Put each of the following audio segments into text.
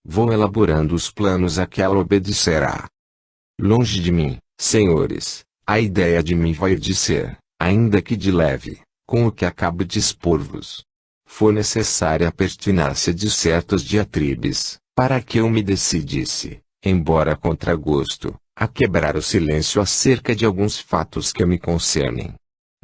vou elaborando os planos a que ela obedecerá. Longe de mim, senhores, a ideia de mim vai de ser, ainda que de leve, com o que acabo de expor-vos. For necessária a pertinácia de certas diatribes, para que eu me decidisse, embora contra gosto, a quebrar o silêncio acerca de alguns fatos que me concernem.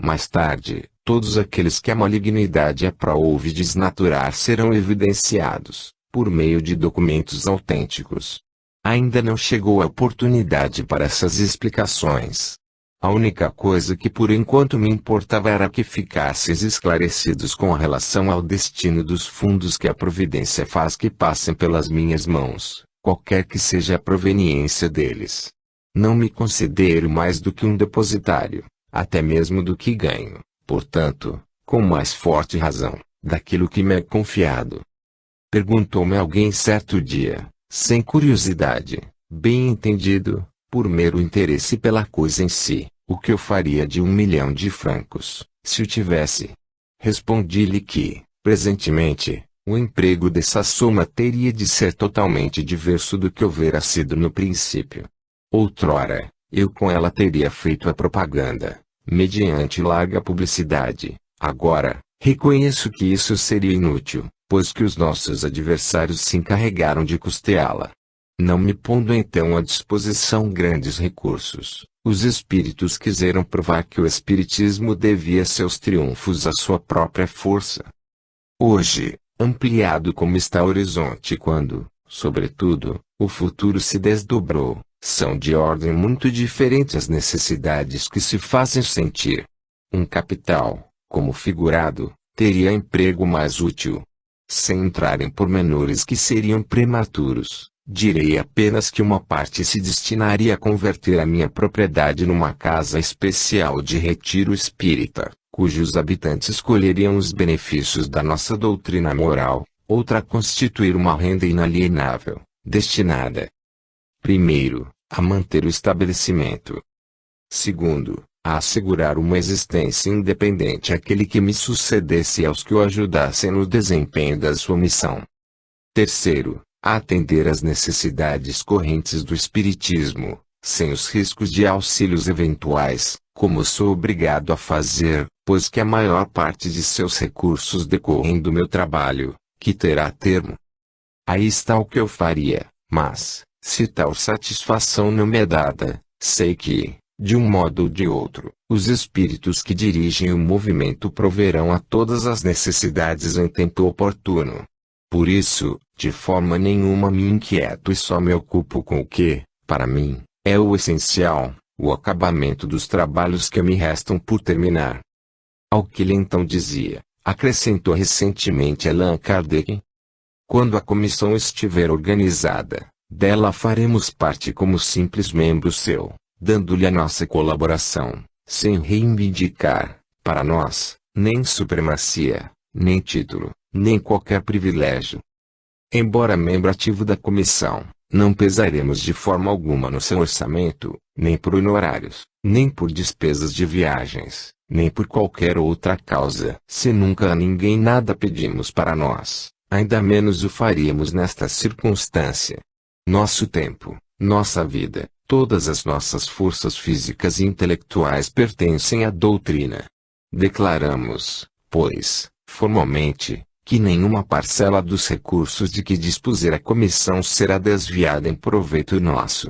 Mais tarde, todos aqueles que a malignidade aprouve desnaturar serão evidenciados, por meio de documentos autênticos. Ainda não chegou a oportunidade para essas explicações. A única coisa que por enquanto me importava era que ficasseis esclarecidos com relação ao destino dos fundos que a providência faz que passem pelas minhas mãos, qualquer que seja a proveniência deles. Não me considero mais do que um depositário, até mesmo do que ganho, portanto, com mais forte razão, daquilo que me é confiado. Perguntou-me alguém certo dia, sem curiosidade, bem entendido, por mero interesse pela coisa em si, o que eu faria de 1 milhão de francos, se o tivesse. Respondi-lhe que, presentemente, o emprego dessa soma teria de ser totalmente diverso do que houvera sido no princípio. Outrora, eu com ela teria feito a propaganda, mediante larga publicidade. Agora, reconheço que isso seria inútil, pois que os nossos adversários se encarregaram de custeá-la. Não me pondo então à disposição grandes recursos, os espíritos quiseram provar que o espiritismo devia seus triunfos à sua própria força. Hoje, ampliado como está o horizonte quando, sobretudo, o futuro se desdobrou, são de ordem muito diferentes as necessidades que se fazem sentir. Um capital, como figurado, teria emprego mais útil. Sem entrar em pormenores que seriam prematuros, direi apenas que uma parte se destinaria a converter a minha propriedade numa casa especial de retiro espírita, cujos habitantes colheriam os benefícios da nossa doutrina moral, outra a constituir uma renda inalienável, destinada, primeiro, a manter o estabelecimento. Segundo, a assegurar uma existência independente àquele que me sucedesse e aos que o ajudassem no desempenho da sua missão. Terceiro, a atender às necessidades correntes do espiritismo, sem os riscos de auxílios eventuais, como sou obrigado a fazer, pois que a maior parte de seus recursos decorrem do meu trabalho, que terá termo. Aí está o que eu faria, mas, se tal satisfação não me é dada, sei que, de um modo ou de outro, os espíritos que dirigem o movimento proverão a todas as necessidades em tempo oportuno. Por isso, de forma nenhuma me inquieto e só me ocupo com o que, para mim, é o essencial, o acabamento dos trabalhos que me restam por terminar. Ao que ele então dizia, acrescentou recentemente Allan Kardec: quando a comissão estiver organizada, dela faremos parte como simples membro seu, dando-lhe a nossa colaboração, sem reivindicar, para nós, nem supremacia, nem título, nem qualquer privilégio. Embora membro ativo da comissão, não pesaremos de forma alguma no seu orçamento, nem por honorários, nem por despesas de viagens, nem por qualquer outra causa. Se nunca a ninguém nada pedimos para nós, ainda menos o faríamos nesta circunstância. Nosso tempo, nossa vida, todas as nossas forças físicas e intelectuais pertencem à doutrina. Declaramos, pois, formalmente, que nenhuma parcela dos recursos de que dispuser a comissão será desviada em proveito nosso.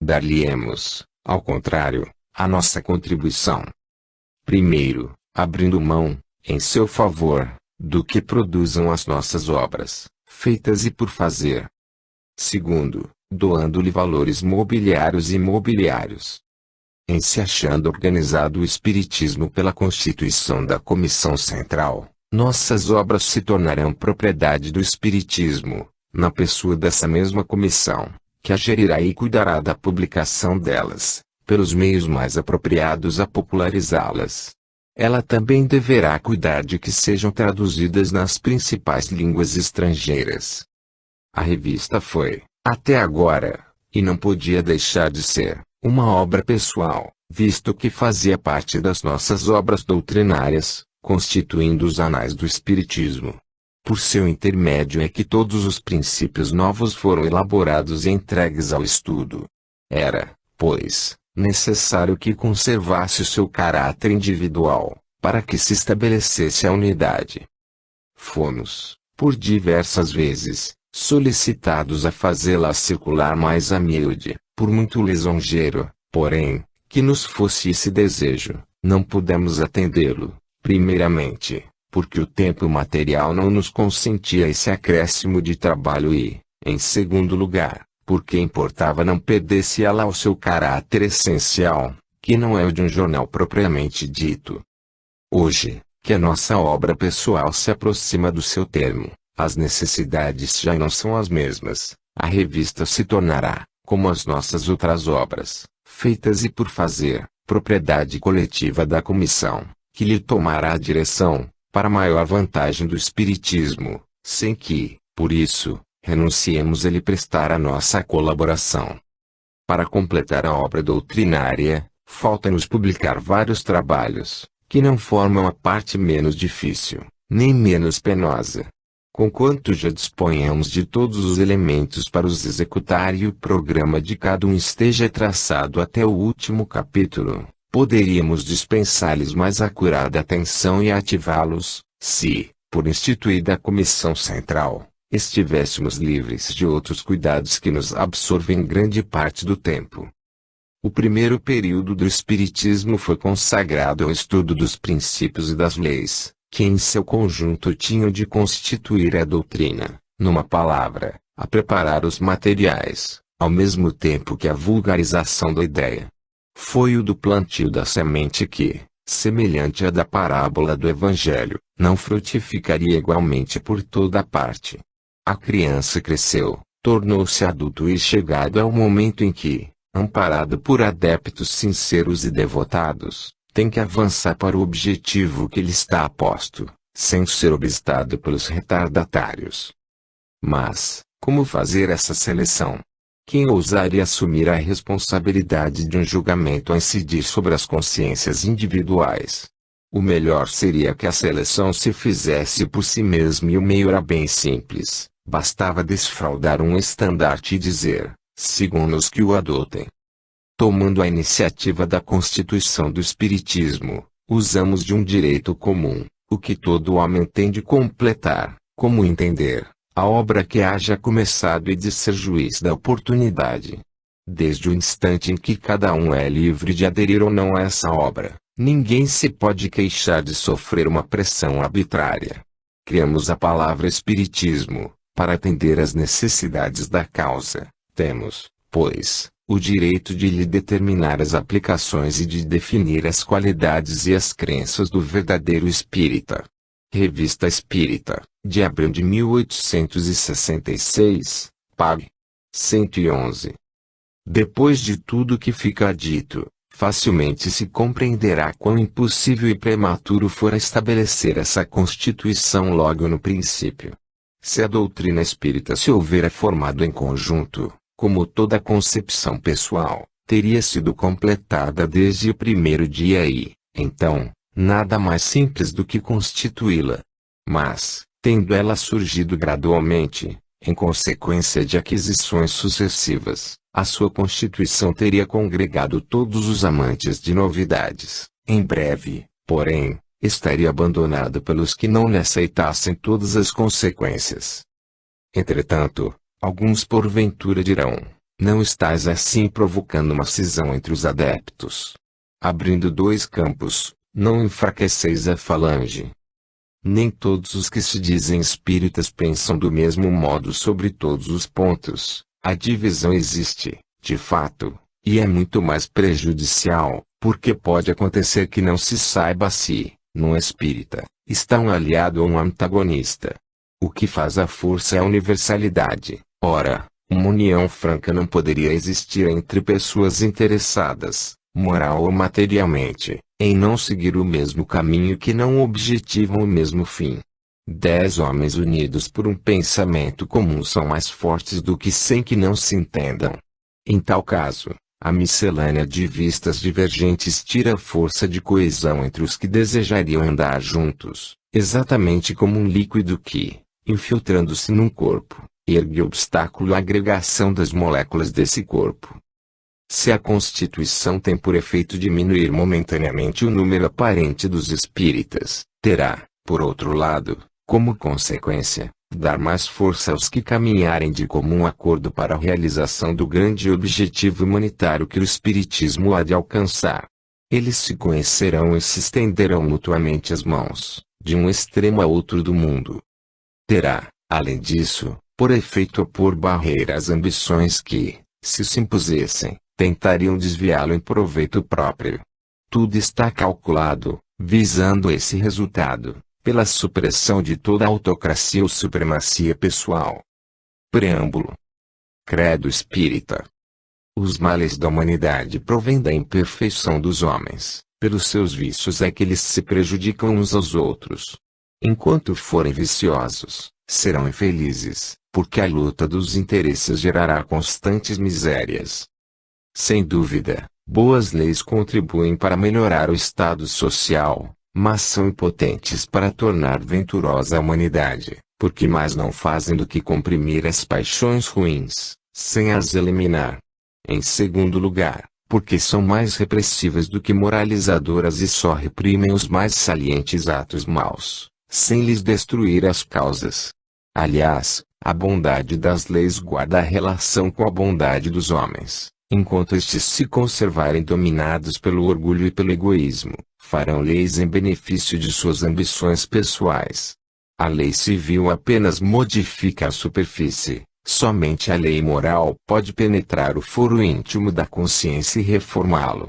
Dar-lhe-emos, ao contrário, a nossa contribuição. Primeiro, abrindo mão, em seu favor, do que produzam as nossas obras, feitas e por fazer. Segundo, doando-lhe valores mobiliários e imobiliários. Em se achando organizado o espiritismo pela constituição da Comissão Central, nossas obras se tornarão propriedade do espiritismo, na pessoa dessa mesma comissão, que a gerirá e cuidará da publicação delas, pelos meios mais apropriados a popularizá-las. Ela também deverá cuidar de que sejam traduzidas nas principais línguas estrangeiras. A revista foi, até agora, e não podia deixar de ser, uma obra pessoal, visto que fazia parte das nossas obras doutrinárias, constituindo os anais do Espiritismo. Por seu intermédio é que todos os princípios novos foram elaborados e entregues ao estudo. Era, pois, necessário que conservasse o seu caráter individual, para que se estabelecesse a unidade. Fomos, por diversas vezes, solicitados a fazê-la circular mais a miúde, por muito lisonjeiro, porém, que nos fosse esse desejo, não pudemos atendê-lo, primeiramente, porque o tempo material não nos consentia esse acréscimo de trabalho e, em segundo lugar, porque importava não perdesse ela o seu caráter essencial, que não é o de um jornal propriamente dito. Hoje, que a nossa obra pessoal se aproxima do seu termo, as necessidades já não são as mesmas, a revista se tornará, como as nossas outras obras, feitas e por fazer, propriedade coletiva da comissão, que lhe tomará a direção, para maior vantagem do Espiritismo, sem que, por isso, renunciemos a lhe prestar a nossa colaboração. Para completar a obra doutrinária, falta-nos publicar vários trabalhos, que não formam a parte menos difícil, nem menos penosa. Conquanto já disponhamos de todos os elementos para os executar e o programa de cada um esteja traçado até o último capítulo, poderíamos dispensar-lhes mais acurada atenção e ativá-los, se, por instituída a comissão central, estivéssemos livres de outros cuidados que nos absorvem grande parte do tempo. O primeiro período do Espiritismo foi consagrado ao estudo dos princípios e das leis, que em seu conjunto tinham de constituir a doutrina, numa palavra, a preparar os materiais, ao mesmo tempo que a vulgarização da ideia. Foi o do plantio da semente que, semelhante à da parábola do Evangelho, não frutificaria igualmente por toda a parte. A criança cresceu, tornou-se adulto e chegado ao momento em que, amparado por adeptos sinceros e devotados, tem que avançar para o objetivo que lhe está aposto, sem ser obstado pelos retardatários. Mas, como fazer essa seleção? Quem ousaria assumir a responsabilidade de um julgamento a incidir sobre as consciências individuais? O melhor seria que a seleção se fizesse por si mesmo e o meio era bem simples, bastava desfraldar um estandarte e dizer, sigam-nos que o adotem. Tomando a iniciativa da constituição do Espiritismo, usamos de um direito comum, o que todo homem tem de completar, como entender, a obra que haja começado e de ser juiz da oportunidade. Desde o instante em que cada um é livre de aderir ou não a essa obra, ninguém se pode queixar de sofrer uma pressão arbitrária. Criamos a palavra Espiritismo, para atender às necessidades da causa. Temos, pois, o direito de lhe determinar as aplicações e de definir as qualidades e as crenças do verdadeiro espírita. Revista Espírita, de abril de 1866, pág. 111. Depois de tudo que fica dito, facilmente se compreenderá quão impossível e prematuro fora estabelecer essa constituição logo no princípio. Se a doutrina espírita se houvera formado em conjunto, como toda concepção pessoal, teria sido completada desde o primeiro dia e, então, nada mais simples do que constituí-la. Mas, tendo ela surgido gradualmente, em consequência de aquisições sucessivas, a sua constituição teria congregado todos os amantes de novidades. Em breve, porém, estaria abandonada pelos que não lhe aceitassem todas as consequências. Entretanto, alguns porventura dirão, não estais assim provocando uma cisão entre os adeptos. Abrindo dois campos, não enfraqueceis a falange. Nem todos os que se dizem espíritas pensam do mesmo modo sobre todos os pontos. A divisão existe, de fato, e é muito mais prejudicial, porque pode acontecer que não se saiba se, num espírita, está um aliado ou um antagonista. O que faz a força é a universalidade. Ora, uma união franca não poderia existir entre pessoas interessadas, moral ou materialmente, em não seguir o mesmo caminho que não objetivam o mesmo fim. 10 homens unidos por um pensamento comum são mais fortes do que 100 que não se entendam. Em tal caso, a miscelânea de vistas divergentes tira a força de coesão entre os que desejariam andar juntos, exatamente como um líquido que, infiltrando-se num corpo, ergue obstáculo à agregação das moléculas desse corpo. Se a constituição tem por efeito diminuir momentaneamente o número aparente dos espíritas, terá, por outro lado, como consequência, dar mais força aos que caminharem de comum acordo para a realização do grande objetivo humanitário que o Espiritismo há de alcançar. Eles se conhecerão e se estenderão mutuamente as mãos, de um extremo a outro do mundo. Terá, além disso, por efeito opor barreiras às ambições que, se impusessem, tentariam desviá-lo em proveito próprio. Tudo está calculado, visando esse resultado, pela supressão de toda autocracia ou supremacia pessoal. Preâmbulo. Credo espírita. Os males da humanidade provêm da imperfeição dos homens, pelos seus vícios é que eles se prejudicam uns aos outros. Enquanto forem viciosos, serão infelizes, porque a luta dos interesses gerará constantes misérias. Sem dúvida, boas leis contribuem para melhorar o estado social, mas são impotentes para tornar venturosa a humanidade, porque mais não fazem do que comprimir as paixões ruins, sem as eliminar. Em segundo lugar, porque são mais repressivas do que moralizadoras e só reprimem os mais salientes atos maus, sem lhes destruir as causas. Aliás, a bondade das leis guarda a relação com a bondade dos homens. Enquanto estes se conservarem dominados pelo orgulho e pelo egoísmo, farão leis em benefício de suas ambições pessoais. A lei civil apenas modifica a superfície, somente a lei moral pode penetrar o foro íntimo da consciência e reformá-lo.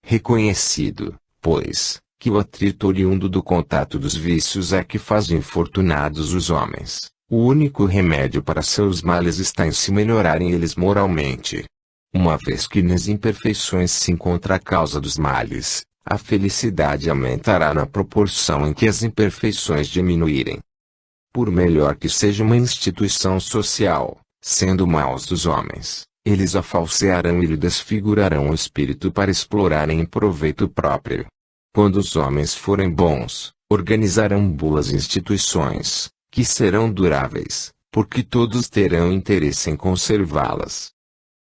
Reconhecido, pois, que o atrito oriundo do contato dos vícios é que faz infortunados os homens, o único remédio para seus males está em se melhorarem eles moralmente. Uma vez que nas imperfeições se encontra a causa dos males, a felicidade aumentará na proporção em que as imperfeições diminuírem. Por melhor que seja uma instituição social, sendo maus os homens, eles a falsearão e lhe desfigurarão o espírito para explorarem em proveito próprio. Quando os homens forem bons, organizarão boas instituições, que serão duráveis, porque todos terão interesse em conservá-las.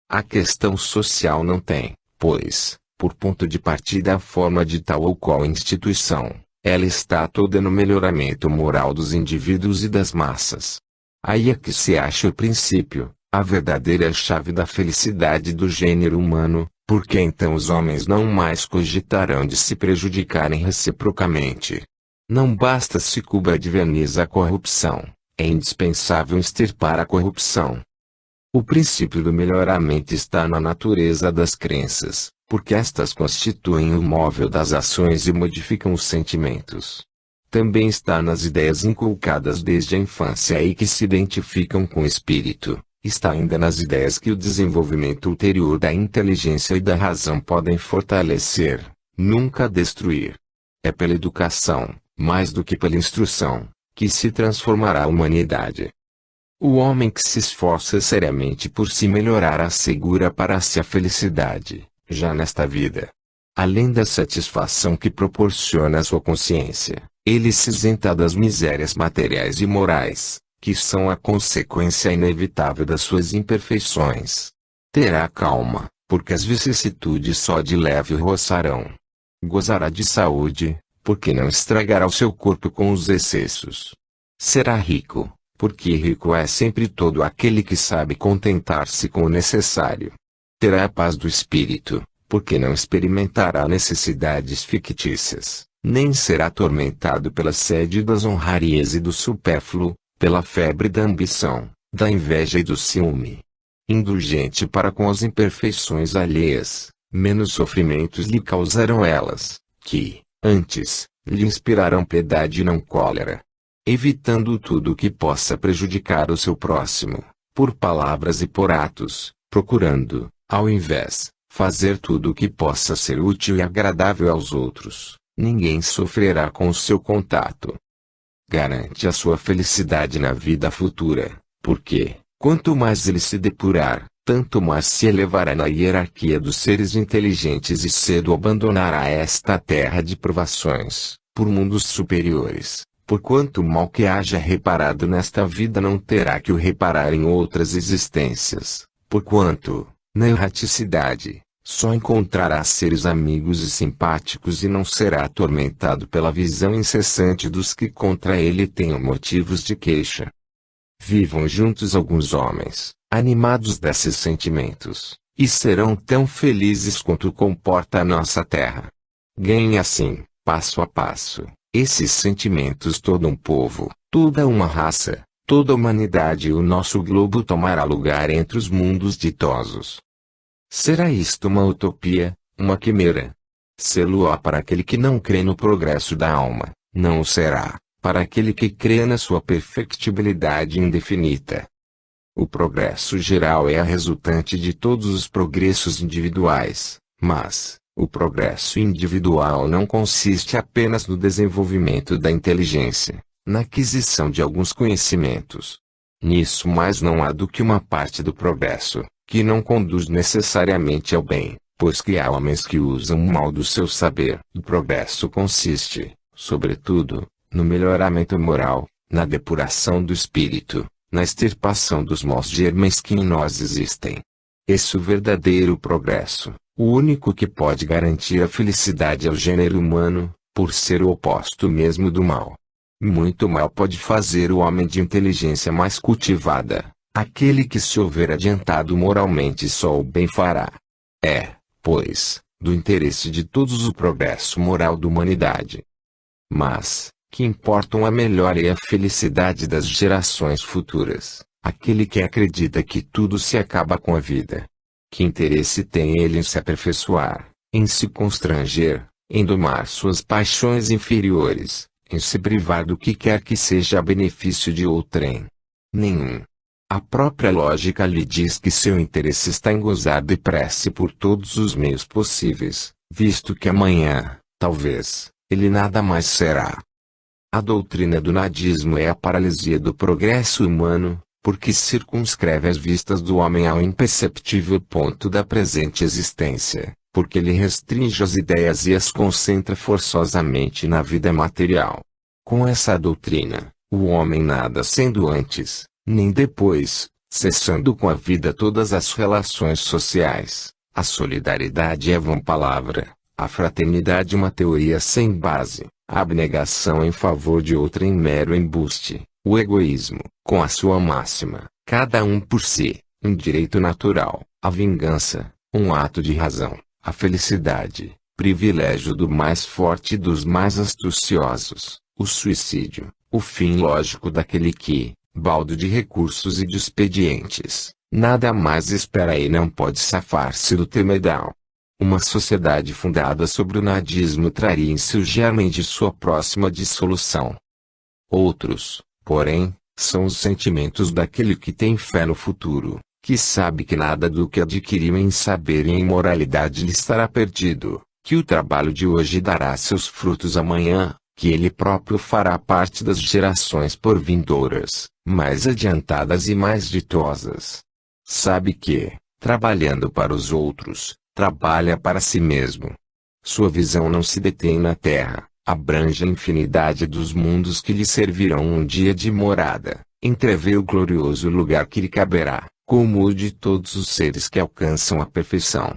A questão social não tem, pois, por ponto de partida a forma de tal ou qual instituição, ela está toda no melhoramento moral dos indivíduos e das massas. Aí é que se acha o princípio, a verdadeira chave da felicidade do gênero humano, porque então os homens não mais cogitarão de se prejudicarem reciprocamente. Não basta se cubra de verniz a corrupção, é indispensável extirpar a corrupção. O princípio do melhoramento está na natureza das crenças, porque estas constituem o móvel das ações e modificam os sentimentos. Também está nas ideias inculcadas desde a infância e que se identificam com o espírito, está ainda nas ideias que o desenvolvimento ulterior da inteligência e da razão podem fortalecer, nunca destruir. É pela educação, mais do que pela instrução, que se transformará a humanidade. O homem que se esforça seriamente por se melhorar assegura para si a felicidade, já nesta vida. Além da satisfação que proporciona a sua consciência, ele se isenta das misérias materiais e morais, que são a consequência inevitável das suas imperfeições. Terá calma, porque as vicissitudes só de leve o roçarão. Gozará de saúde, porque não estragará o seu corpo com os excessos. Será rico, porque rico é sempre todo aquele que sabe contentar-se com o necessário. Terá a paz do espírito, porque não experimentará necessidades fictícias, nem será atormentado pela sede das honrarias e do supérfluo, pela febre da ambição, da inveja e do ciúme. Indulgente para com as imperfeições alheias, menos sofrimentos lhe causarão elas, que, antes, lhe inspirarão piedade e não cólera. Evitando tudo o que possa prejudicar o seu próximo, por palavras e por atos, procurando, ao invés, fazer tudo o que possa ser útil e agradável aos outros, ninguém sofrerá com o seu contato. Garante a sua felicidade na vida futura, porque, quanto mais ele se depurar, tanto mais se elevará na hierarquia dos seres inteligentes e cedo abandonará esta terra de provações, por mundos superiores, porquanto o mal que haja reparado nesta vida não terá que o reparar em outras existências, porquanto, na erraticidade, só encontrará seres amigos e simpáticos e não será atormentado pela visão incessante dos que contra ele tenham motivos de queixa. Vivam juntos alguns homens, animados desses sentimentos, e serão tão felizes quanto comporta a nossa terra. Ganhem assim, passo a passo, esses sentimentos todo um povo, toda uma raça, toda a humanidade e o nosso globo tomará lugar entre os mundos ditosos. Será isto uma utopia, uma quimera? Sê-lo-á para aquele que não crê no progresso da alma, não o será, para aquele que crê na sua perfectibilidade indefinida. O progresso geral é a resultante de todos os progressos individuais, mas, o progresso individual não consiste apenas no desenvolvimento da inteligência, na aquisição de alguns conhecimentos. Nisso mais não há do que uma parte do progresso, que não conduz necessariamente ao bem, pois que há homens que usam mal do seu saber. O progresso consiste, sobretudo, no melhoramento moral, na depuração do espírito, na extirpação dos maus germes que em nós existem. Esse é o verdadeiro progresso, o único que pode garantir a felicidade ao gênero humano, por ser o oposto mesmo do mal. Muito mal pode fazer o homem de inteligência mais cultivada. Aquele que se houver adiantado moralmente só o bem fará. É, pois, do interesse de todos o progresso moral da humanidade. Mas, que importam a melhora e a felicidade das gerações futuras, aquele que acredita que tudo se acaba com a vida. Que interesse tem ele em se aperfeiçoar, em se constranger, em domar suas paixões inferiores, em se privar do que quer que seja a benefício de outrem? Nenhum. A própria lógica lhe diz que seu interesse está em gozar depressa por todos os meios possíveis, visto que amanhã, talvez, ele nada mais será. A doutrina do nadismo é a paralisia do progresso humano, porque circunscreve as vistas do homem ao imperceptível ponto da presente existência, porque ele restringe as ideias e as concentra forçosamente na vida material. Com essa doutrina, o homem nada sendo antes, nem depois, cessando com a vida todas as relações sociais, a solidariedade é vã palavra, a fraternidade uma teoria sem base, a abnegação em favor de outrem mero embuste, o egoísmo, com a sua máxima, cada um por si, um direito natural, a vingança, um ato de razão, a felicidade, privilégio do mais forte e dos mais astuciosos, o suicídio, o fim lógico daquele que, baldo de recursos e de expedientes, nada mais espera e não pode safar-se do temedal. Uma sociedade fundada sobre o nadismo traria em si o germe de sua próxima dissolução. Outros, porém, são os sentimentos daquele que tem fé no futuro, que sabe que nada do que adquiriu em saber e em moralidade lhe estará perdido, que o trabalho de hoje dará seus frutos amanhã, que ele próprio fará parte das gerações por vindouras, mais adiantadas e mais ditosas. Sabe que, trabalhando para os outros, trabalha para si mesmo. Sua visão não se detém na terra, abrange a infinidade dos mundos que lhe servirão um dia de morada, entrevê o glorioso lugar que lhe caberá, como o de todos os seres que alcançam a perfeição.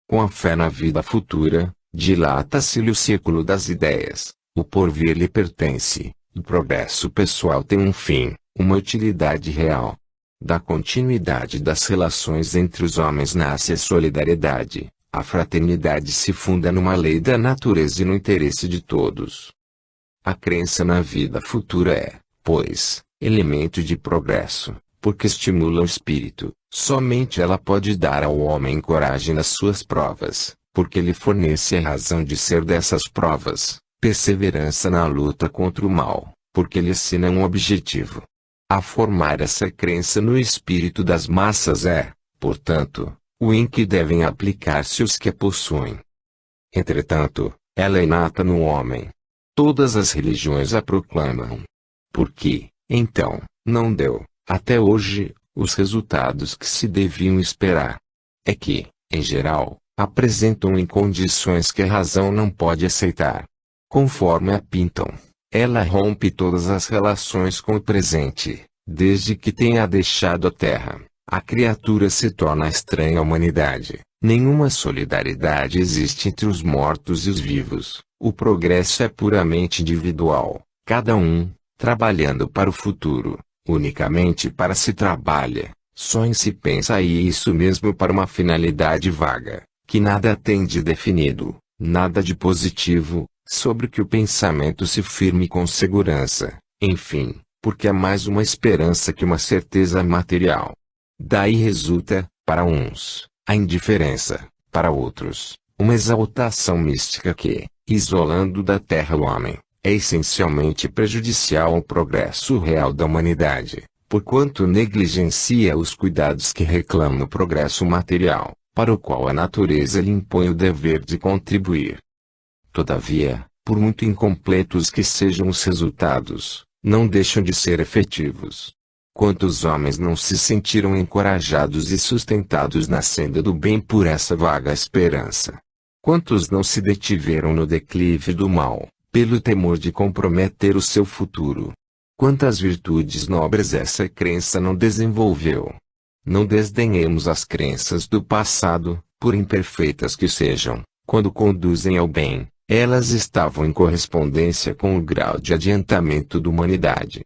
Com a fé na vida futura, dilata-se-lhe o círculo das ideias. O porvir lhe pertence, o progresso pessoal tem um fim, uma utilidade real. Da continuidade das relações entre os homens nasce a solidariedade, a fraternidade se funda numa lei da natureza e no interesse de todos. A crença na vida futura é, pois, elemento de progresso, porque estimula o espírito, somente ela pode dar ao homem coragem nas suas provas, porque lhe fornece a razão de ser dessas provas. Perseverança na luta contra o mal, porque lhe ensina um objetivo. A formar essa crença no espírito das massas é, portanto, o em que devem aplicar-se os que a possuem. Entretanto, ela é inata no homem. Todas as religiões a proclamam. Porque, então, não deu, até hoje, os resultados que se deviam esperar. É que, em geral, apresentam em condições que a razão não pode aceitar. Conforme a pintam, Ela rompe todas as relações com o presente, desde que tenha deixado a Terra. A criatura se torna estranha à humanidade. Nenhuma solidariedade existe entre os mortos e os vivos. O progresso é puramente individual. Cada um, trabalhando para o futuro, unicamente para si trabalha. Só em si pensa e isso mesmo para uma finalidade vaga, que nada tem de definido, nada de positivo, sobre que o pensamento se firme com segurança. Enfim, porque é mais uma esperança que uma certeza material. Daí resulta, para uns, a indiferença, para outros, uma exaltação mística que, isolando da terra o homem, é essencialmente prejudicial ao progresso real da humanidade, porquanto negligencia os cuidados que reclamam o progresso material, para o qual a natureza lhe impõe o dever de contribuir. Todavia, por muito incompletos que sejam os resultados, não deixam de ser efetivos. Quantos homens não se sentiram encorajados e sustentados na senda do bem por essa vaga esperança? Quantos não se detiveram no declive do mal, pelo temor de comprometer o seu futuro? Quantas virtudes nobres essa crença não desenvolveu? Não desdenhemos as crenças do passado, por imperfeitas que sejam, quando conduzem ao bem, elas estavam em correspondência com o grau de adiantamento da humanidade.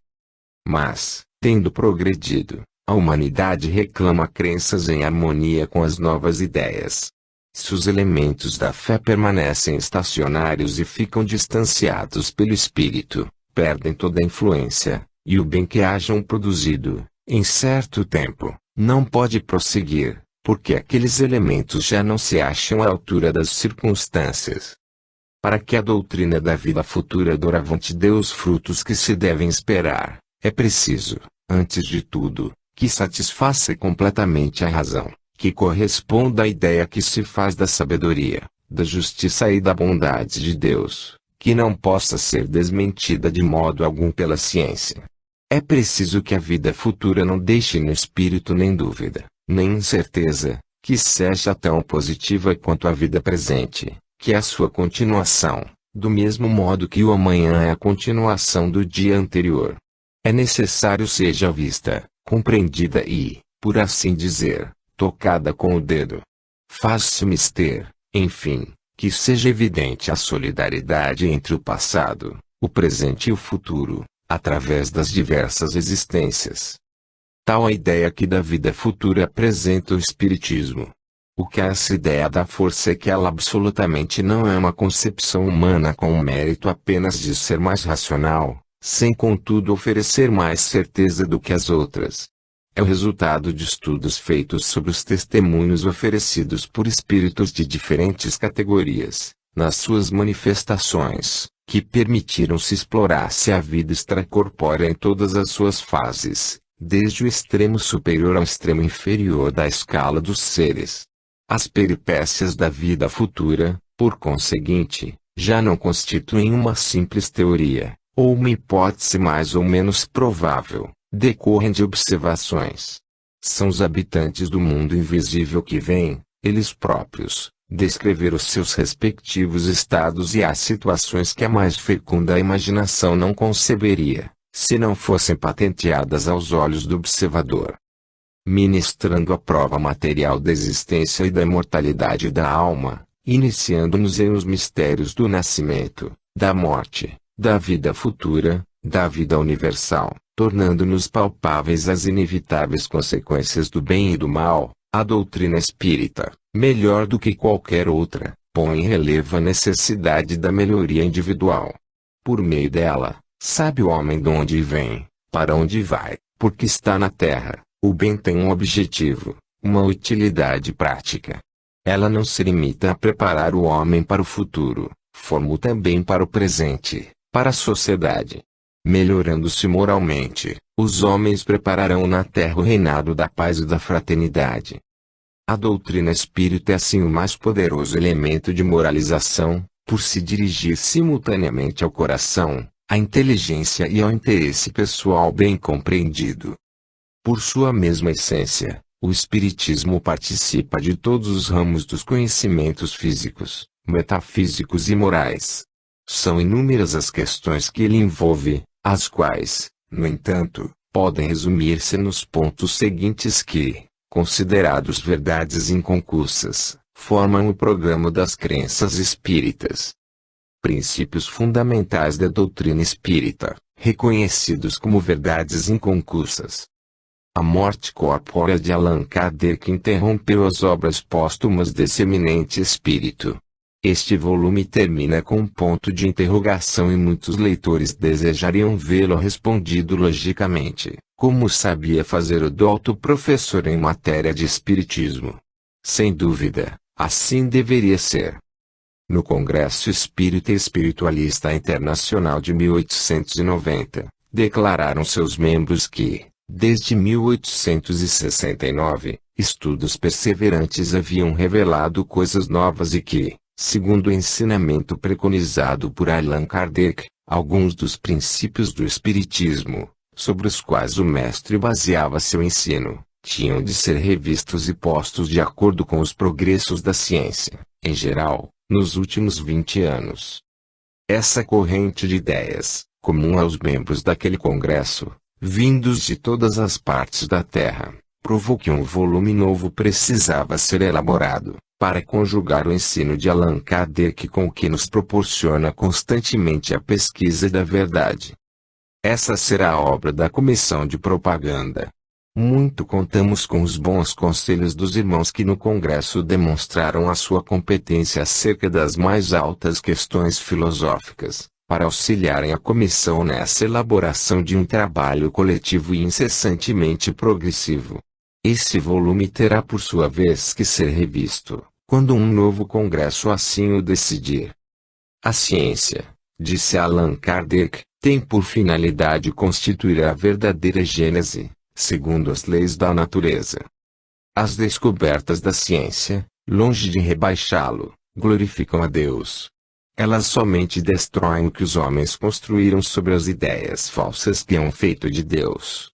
Mas, tendo progredido, a humanidade reclama crenças em harmonia com as novas ideias. Se os elementos da fé permanecem estacionários e ficam distanciados pelo espírito, perdem toda a influência, e o bem que hajam produzido, em certo tempo, não pode prosseguir, porque aqueles elementos já não se acham à altura das circunstâncias. Para que a doutrina da vida futura doravante dê os frutos que se devem esperar, é preciso, antes de tudo, que satisfaça completamente a razão, que corresponda à ideia que se faz da sabedoria, da justiça e da bondade de Deus, que não possa ser desmentida de modo algum pela ciência. É preciso que a vida futura não deixe no espírito nem dúvida, nem incerteza, que seja tão positiva quanto a vida presente, que é a sua continuação, do mesmo modo que o amanhã é a continuação do dia anterior. É necessário seja vista, compreendida e, por assim dizer, tocada com o dedo. Faz-se mister, enfim, que seja evidente a solidariedade entre o passado, o presente e o futuro, através das diversas existências. Tal a ideia que da vida futura apresenta o Espiritismo. O que essa ideia dá força é que ela absolutamente não é uma concepção humana com o mérito apenas de ser mais racional, sem contudo oferecer mais certeza do que as outras. É o resultado de estudos feitos sobre os testemunhos oferecidos por espíritos de diferentes categorias, nas suas manifestações, que permitiram-se explorar-se a vida extracorpórea em todas as suas fases, desde o extremo superior ao extremo inferior da escala dos seres. As peripécias da vida futura, por conseguinte, já não constituem uma simples teoria, ou uma hipótese mais ou menos provável, decorrem de observações. São os habitantes do mundo invisível que vêm, eles próprios, descrever os seus respectivos estados e as situações que a mais fecunda imaginação não conceberia, se não fossem patenteadas aos olhos do observador. Ministrando a prova material da existência e da imortalidade da alma, iniciando-nos em os mistérios do nascimento, da morte, da vida futura, da vida universal, tornando-nos palpáveis as inevitáveis consequências do bem e do mal, a doutrina espírita, melhor do que qualquer outra, põe em relevo a necessidade da melhoria individual. Por meio dela, sabe o homem de onde vem, para onde vai, porque está na terra. O bem tem um objetivo, uma utilidade prática. Ela não se limita a preparar o homem para o futuro, forma-o também para o presente, para a sociedade. Melhorando-se moralmente, os homens prepararão na terra o reinado da paz e da fraternidade. A doutrina espírita é assim o mais poderoso elemento de moralização, por se dirigir simultaneamente ao coração, à inteligência e ao interesse pessoal bem compreendido. Por sua mesma essência, o Espiritismo participa de todos os ramos dos conhecimentos físicos, metafísicos e morais. São inúmeras as questões que ele envolve, as quais, no entanto, podem resumir-se nos pontos seguintes que, considerados verdades inconcussas, formam o programa das crenças espíritas. Princípios fundamentais da doutrina espírita, reconhecidos como verdades inconcussas. A morte corpórea de Allan Kardec interrompeu as obras póstumas desse eminente espírito. Este volume termina com um ponto de interrogação e muitos leitores desejariam vê-lo respondido logicamente, como sabia fazer o douto professor em matéria de espiritismo. Sem dúvida, assim deveria ser. No Congresso Espírita e Espiritualista Internacional de 1890, declararam seus membros que, desde 1869, estudos perseverantes haviam revelado coisas novas e que, segundo o ensinamento preconizado por Allan Kardec, alguns dos princípios do Espiritismo, sobre os quais o mestre baseava seu ensino, tinham de ser revistos e postos de acordo com os progressos da ciência, em geral, nos últimos 20 anos. Essa corrente de ideias, comum aos membros daquele congresso, vindos de todas as partes da Terra, provou que um volume novo precisava ser elaborado, para conjugar o ensino de Allan Kardec com o que nos proporciona constantemente a pesquisa da verdade. Essa será a obra da Comissão de Propaganda. Muito contamos com os bons conselhos dos irmãos que no Congresso demonstraram a sua competência acerca das mais altas questões filosóficas, para auxiliarem a comissão nessa elaboração de um trabalho coletivo e incessantemente progressivo. Esse volume terá por sua vez que ser revisto, quando um novo congresso assim o decidir. A ciência, disse Allan Kardec, tem por finalidade constituir a verdadeira gênese, segundo as leis da natureza. As descobertas da ciência, longe de rebaixá-lo, glorificam a Deus. Elas somente destroem o que os homens construíram sobre as ideias falsas que hão feito de Deus.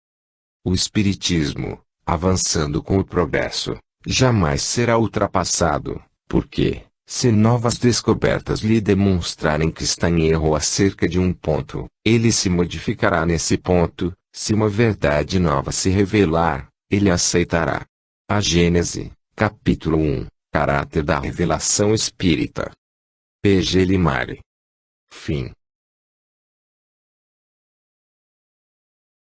O Espiritismo, avançando com o progresso, jamais será ultrapassado, porque, se novas descobertas lhe demonstrarem que está em erro acerca de um ponto, ele se modificará nesse ponto, se uma verdade nova se revelar, ele aceitará. A Gênese, capítulo 1, Caráter da Revelação Espírita. P. G. Limari. Fim.